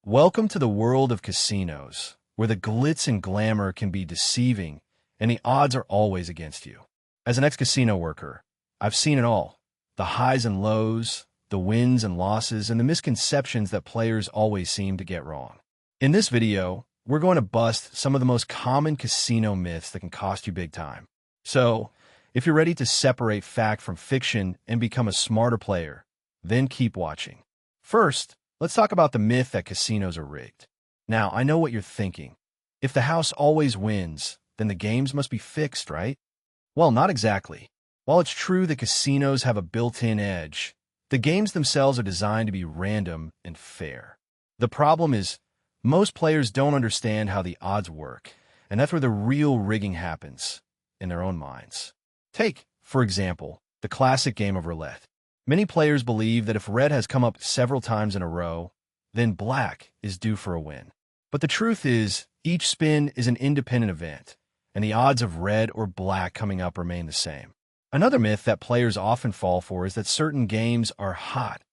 Welcome to the world of casinos, where the glitz and glamour can be deceiving and the odds are always against you. As an ex-casino worker, I've seen it all. The highs and lows, the wins and losses, and the misconceptions that players always seem to get wrong. In this video, we're going to bust some of the most common casino myths that can cost you big time. So, if you're ready to separate fact from fiction and become a smarter player, then keep watching. First, let's talk about the myth that casinos are rigged. Now, I know what you're thinking. If the house always wins, then the games must be fixed, right? Well, not exactly. While it's true that casinos have a built-in edge, the games themselves are designed to be random and fair. The problem is, most players don't understand how the odds work, and that's where the real rigging happens, in their own minds. Take, for example, the classic game of roulette. Many players believe that if red has come up several times in a row, then black is due for a win. But the truth is, each spin is an independent event, and the odds of red or black coming up remain the same. Another myth that players often fall for is that certain games are hot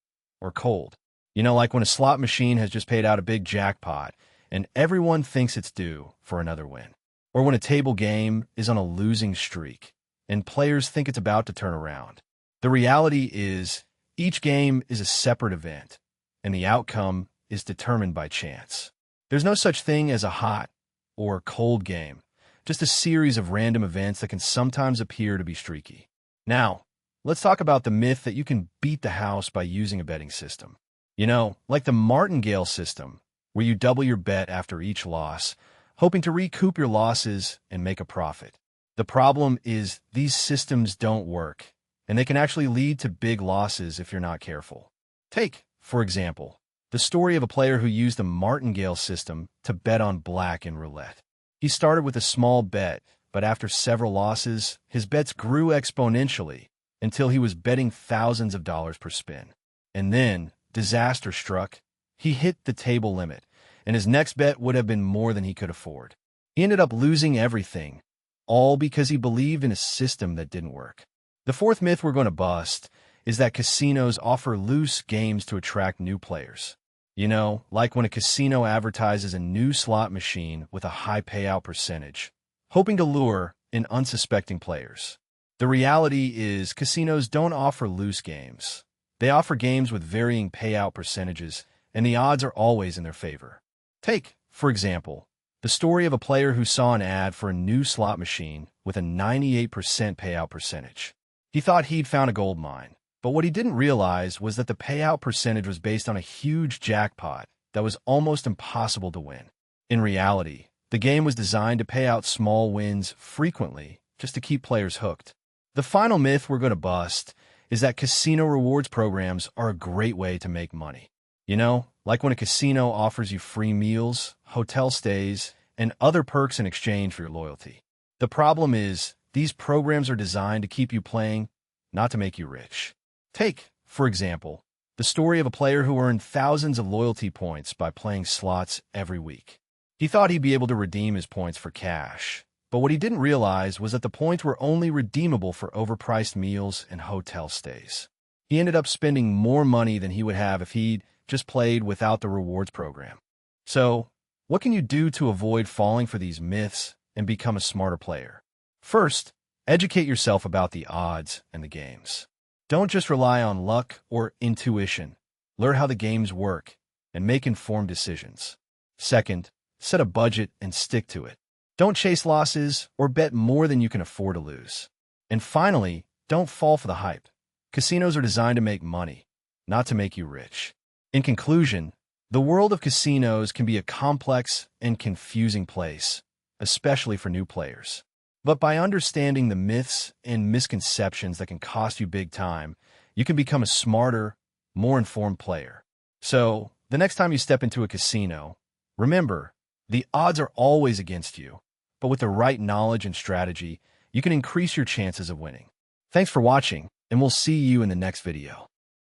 or cold. You know, like when a slot machine has just paid out a big jackpot, and everyone thinks it's due for another win. Or when a table game is on a losing streak, and players think it's about to turn around. The reality is, each game is a separate event, and the outcome is determined by chance. There's no such thing as a hot or cold game, just a series of random events that can sometimes appear to be streaky. Now, let's talk about the myth that you can beat the house by using a betting system. You know, like the martingale system, where you double your bet after each loss, hoping to recoup your losses and make a profit. The problem is these systems don't work, and they can actually lead to big losses if you're not careful. Take, for example, the story of a player who used the martingale system to bet on black in roulette. He started with a small bet, but after several losses, his bets grew exponentially until he was betting thousands of dollars per spin. And then, disaster struck. He hit the table limit, and his next bet would have been more than he could afford. He ended up losing everything, all because he believed in a system that didn't work. The fourth myth we're going to bust is that casinos offer loose games to attract new players. You know, like when a casino advertises a new slot machine with a high payout percentage, hoping to lure in unsuspecting players. The reality is casinos don't offer loose games. They offer games with varying payout percentages, and the odds are always in their favor. Take, for example, the story of a player who saw an ad for a new slot machine with a 98% payout percentage. He thought he'd found a gold mine, but what he didn't realize was that the payout percentage was based on a huge jackpot that was almost impossible to win. In reality, the game was designed to pay out small wins frequently just to keep players hooked. The final myth we're going to bust is that casino rewards programs are a great way to make money. You know, like when a casino offers you free meals, hotel stays, and other perks in exchange for your loyalty. The problem is, these programs are designed to keep you playing, not to make you rich. Take, for example, the story of a player who earned thousands of loyalty points by playing slots every week. He thought he'd be able to redeem his points for cash, but what he didn't realize was that the points were only redeemable for overpriced meals and hotel stays. He ended up spending more money than he would have if he'd just played without the rewards program. So, what can you do to avoid falling for these myths and become a smarter player? First, educate yourself about the odds and the games. Don't just rely on luck or intuition. Learn how the games work and make informed decisions. Second, set a budget and stick to it. Don't chase losses or bet more than you can afford to lose. And finally, don't fall for the hype. Casinos are designed to make money, not to make you rich. In conclusion, the world of casinos can be a complex and confusing place, especially for new players. But by understanding the myths and misconceptions that can cost you big time, you can become a smarter, more informed player. So, the next time you step into a casino, remember, the odds are always against you, but with the right knowledge and strategy, you can increase your chances of winning. Thanks for watching, and we'll see you in the next video.